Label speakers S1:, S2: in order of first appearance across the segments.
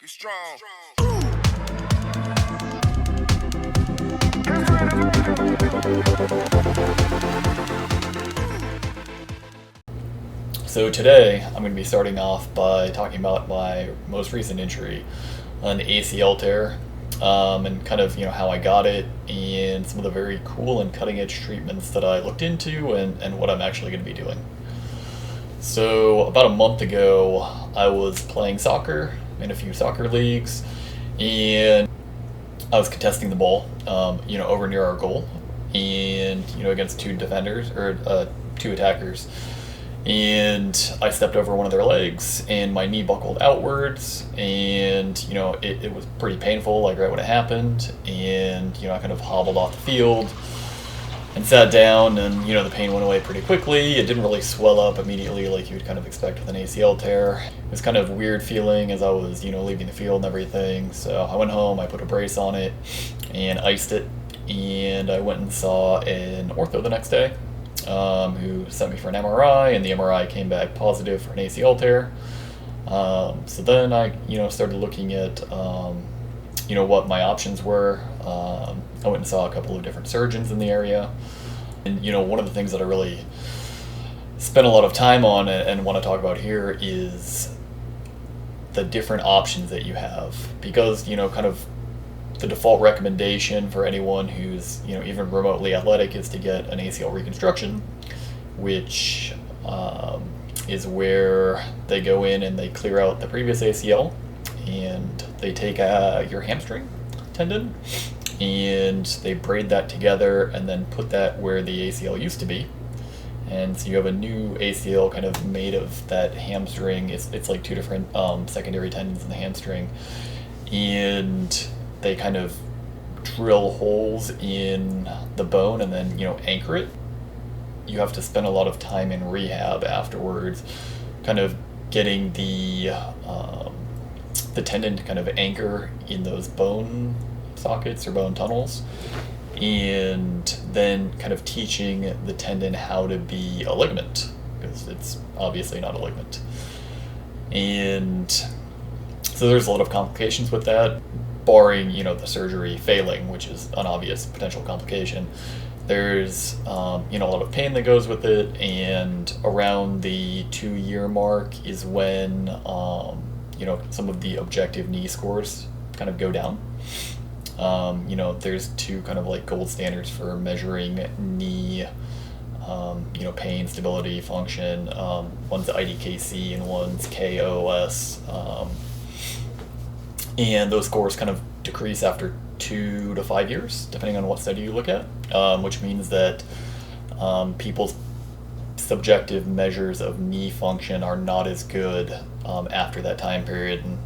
S1: You strong.
S2: So today I'm going to be starting off by talking about my most recent injury, an ACL tear, and kind of how I got it and some of the very cool and cutting edge treatments that I looked into and what I'm actually going to be doing. So about a month ago, I was playing soccer in a few soccer leagues, and I was contesting the ball, over near our goal, and against two defenders or two attackers. And I stepped over one of their legs, and my knee buckled outwards, and it was pretty painful, like right when it happened. And I kind of hobbled off the field and sat down, and the pain went away pretty quickly. It didn't really swell up immediately like you would kind of expect with an ACL tear. It was kind of a weird feeling as I was leaving the field and everything. So I went home, I put a brace on it and iced it, and I went and saw an ortho the next day, who sent me for an MRI, and the MRI came back positive for an ACL tear. So then I started looking at what my options were. I went and saw a couple of different surgeons in the area, and one of the things that I really spent a lot of time on and want to talk about here is the different options that you have, because kind of the default recommendation for anyone who's even remotely athletic is to get an ACL reconstruction, which is where they go in and they clear out the previous ACL, and they take your hamstring tendon and they braid that together and then put that where the ACL used to be. And so you have a new ACL kind of made of that hamstring. It's like two different secondary tendons in the hamstring, and they kind of drill holes in the bone and then anchor it. You have to spend a lot of time in rehab afterwards, kind of getting the tendon to kind of anchor in those bone sockets or bone tunnels, and then kind of teaching the tendon how to be a ligament, because it's obviously not a ligament. And so there's a lot of complications with that, barring the surgery failing, which is an obvious potential complication. There's a lot of pain that goes with it, and around the 2-year mark is when some of the objective knee scores kind of go down. There's two kind of like gold standards for measuring knee pain, stability, function. One's IDKC and one's KOS. And those scores kind of decrease after 2 to 5 years, depending on what study you look at, which means that people's subjective measures of knee function are not as good after that time period. And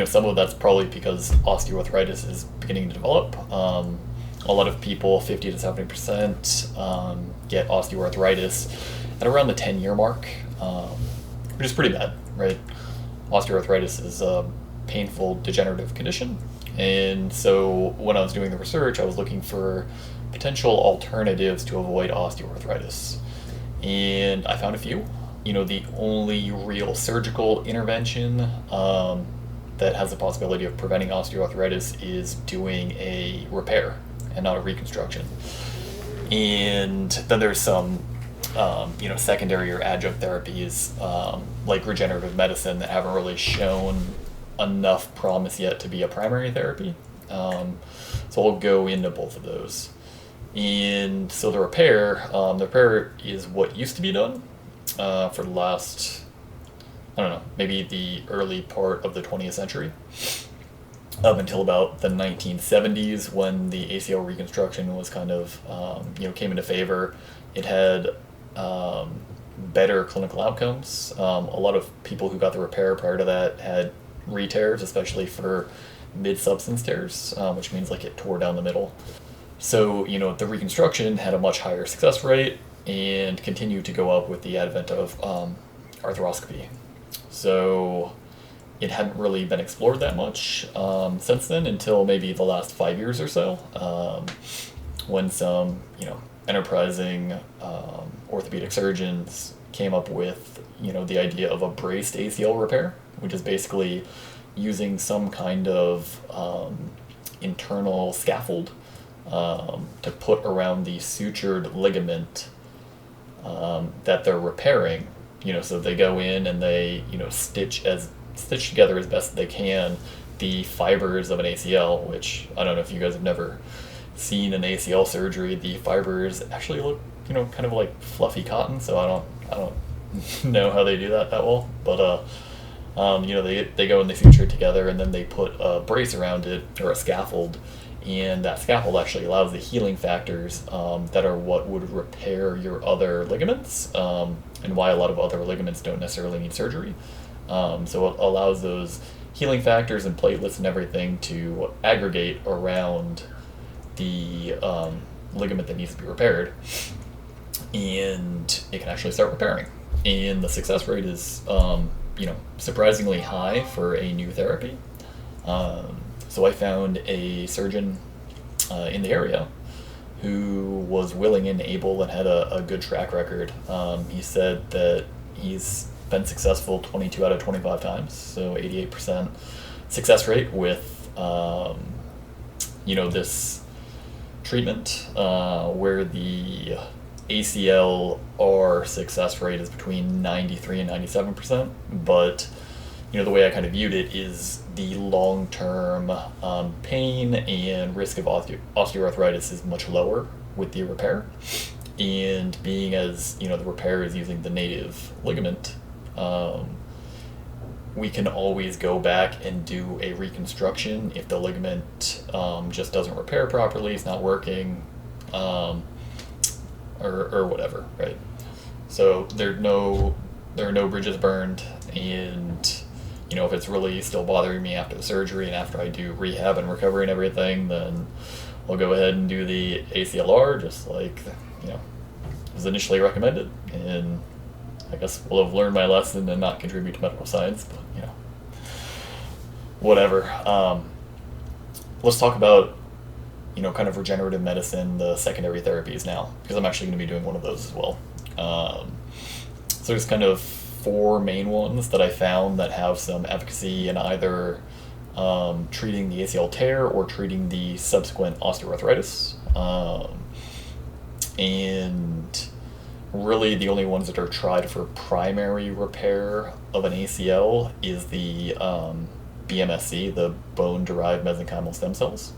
S2: some of that's probably because osteoarthritis is beginning to develop. A lot of people, 50 to 70%, get osteoarthritis at around the 10-year mark, which is pretty bad, right? Osteoarthritis is a painful degenerative condition, and so when I was doing the research, I was looking for potential alternatives to avoid osteoarthritis, and I found a few. The only real surgical intervention that has the possibility of preventing osteoarthritis is doing a repair and not a reconstruction. And then there's some secondary or adjunct therapies, like regenerative medicine, that haven't really shown enough promise yet to be a primary therapy. So I'll go into both of those. And so the repair is what used to be done for the last, maybe the early part of the 20th century, up until about the 1970s, when the ACL reconstruction was kind of, came into favor. It had better clinical outcomes. A lot of people who got the repair prior to that had re-tears, especially for mid-substance tears, which means like it tore down the middle. So, the reconstruction had a much higher success rate and continued to go up with the advent of arthroscopy. So it hadn't really been explored that much since then, until maybe the last 5 years or so, when some, enterprising orthopedic surgeons came up with, the idea of a braced ACL repair. which is basically using some kind of internal scaffold to put around the sutured ligament that they're repairing. So they go in and they stitch together as best they can the fibers of an ACL, which I don't know if you guys have never seen an ACL surgery. The fibers actually look kind of like fluffy cotton, so I don't know how they do that well, but they go and they suture it together, and then they put a brace around it, or a scaffold, and that scaffold actually allows the healing factors that are what would repair your other ligaments, and why a lot of other ligaments don't necessarily need surgery. So it allows those healing factors and platelets and everything to aggregate around the ligament that needs to be repaired, and it can actually start repairing. And the success rate is surprisingly high for a new therapy. So I found a surgeon in the area who was willing and able and had a good track record. He said that he's been successful 22 out of 25 times, so 88% success rate with this treatment, where the ACL success rate is between 93 and 97%, but the way I kind of viewed it is the long-term pain and risk of osteoarthritis is much lower with the repair, and being as the repair is using the native ligament, we can always go back and do a reconstruction if the ligament just doesn't repair properly, it's not working, or whatever, right? So there are no bridges burned, and if it's really still bothering me after the surgery and after I do rehab and recovery and everything, then I'll go ahead and do the ACLR just like was initially recommended, and I guess we'll have learned my lesson and not contribute to medical science, but whatever. Let's talk about kind of regenerative medicine, the secondary therapies now, because I'm actually going to be doing one of those as well. So there's kind of 4 main ones that I found that have some efficacy in either treating the ACL tear or treating the subsequent osteoarthritis. And really the only ones that are tried for primary repair of an ACL is the BMSC, the bone-derived mesenchymal stem cells.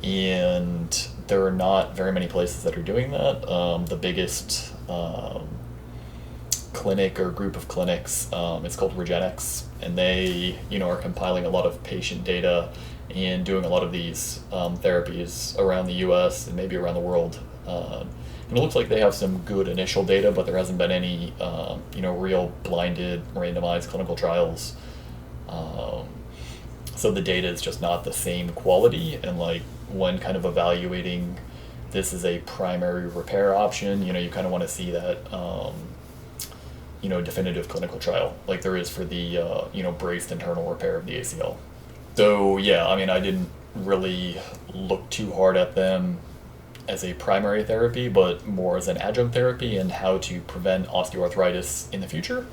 S2: And there are not very many places that are doing that. The biggest clinic or group of clinics is called Regenix, and they are compiling a lot of patient data and doing a lot of these therapies around the US and maybe around the world. And it looks like they have some good initial data, but there hasn't been any real blinded randomized clinical trials. So the data is just not the same quality, and when kind of evaluating this as a primary repair option, you kind of want to see that definitive clinical trial like there is for the braced internal repair of the ACL. So yeah, I didn't really look too hard at them as a primary therapy, but more as an adjunct therapy and how to prevent osteoarthritis in the future.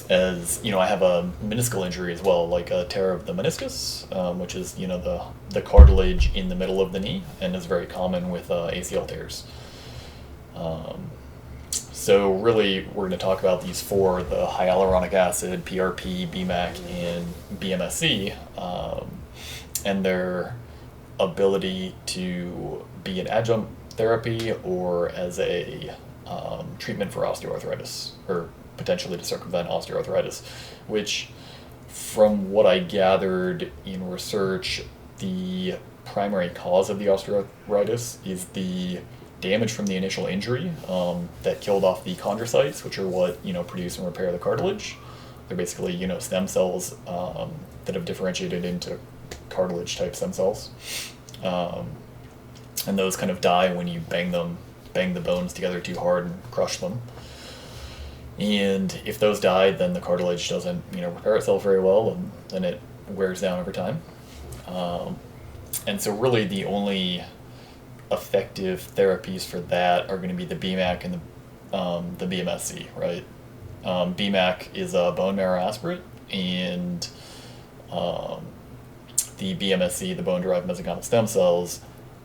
S2: As I have a meniscal injury as well, like a tear of the meniscus, which is the cartilage in the middle of the knee, and is very common with ACL tears. So really, we're going to talk about these 4: the hyaluronic acid, PRP, BMAC, and BMSC, and their ability to be an adjunct therapy or as a treatment for osteoarthritis, or potentially to circumvent osteoarthritis, which, from what I gathered in research, the primary cause of the osteoarthritis is the damage from the initial injury that killed off the chondrocytes, which are what produce and repair the cartilage. They're basically stem cells that have differentiated into cartilage type stem cells, and those kind of die when you bang the bones together too hard and crush them. And if those die, then the cartilage doesn't repair itself very well, and then it wears down over time. And so really the only effective therapies for that are going to be the BMAC and the BMSC, right? BMAC is a bone marrow aspirate, and um, the BMSC, the bone-derived mesenchymal stem cells,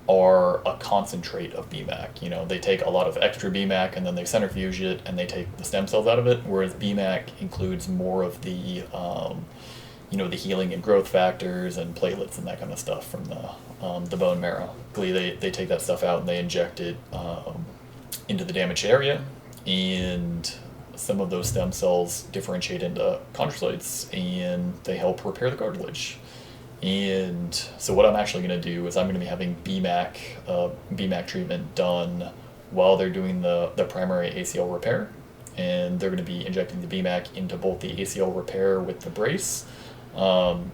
S2: are a concentrate of BMAC. They take a lot of extra BMAC and then they centrifuge it and they take the stem cells out of it, whereas BMAC includes more of the healing and growth factors and platelets and that kind of stuff from the bone marrow. They take that stuff out and they inject it into the damaged area, and some of those stem cells differentiate into chondrocytes and they help repair the cartilage. And so what I'm actually going to do is I'm going to be having BMAC treatment done while they're doing the primary ACL repair, and they're going to be injecting the BMAC into both the ACL repair with the brace, and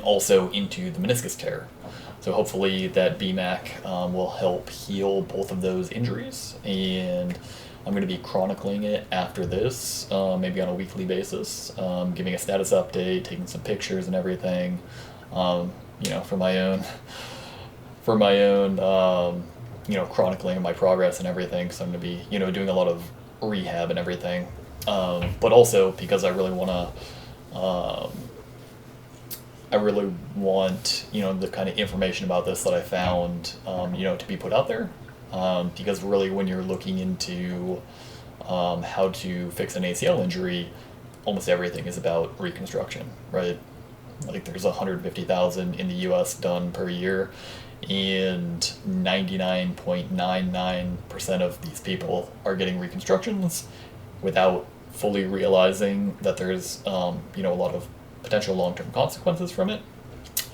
S2: also into the meniscus tear. So hopefully that BMAC will help heal both of those injuries, and I'm going to be chronicling it after this, maybe on a weekly basis, giving a status update, taking some pictures and everything, for my own, chronicling my progress and everything. So I'm going to be, doing a lot of rehab and everything, but also because I really want the kind of information about this that I found, to be put out there. Because really when you're looking into how to fix an ACL injury, almost everything is about reconstruction, right? Like there's 150,000 in the US done per year, and 99.99% of these people are getting reconstructions without fully realizing that there's a lot of potential long-term consequences from it,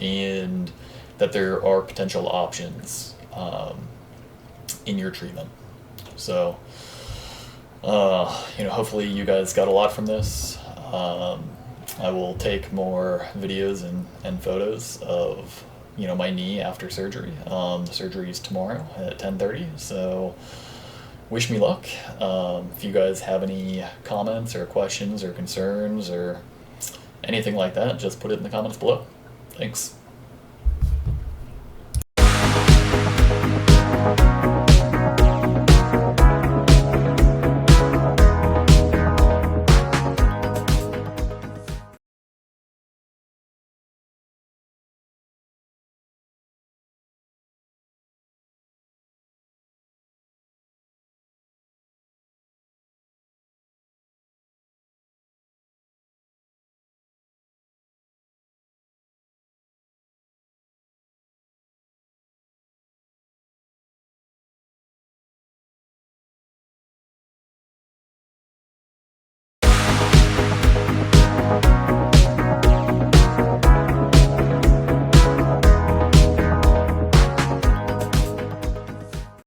S2: and that there are potential options in your treatment. So, hopefully you guys got a lot from this. I will take more videos and photos of, my knee after surgery. The surgery is tomorrow at 10:30, so wish me luck. If you guys have any comments or questions or concerns or anything like that, just put it in the comments below. Thanks.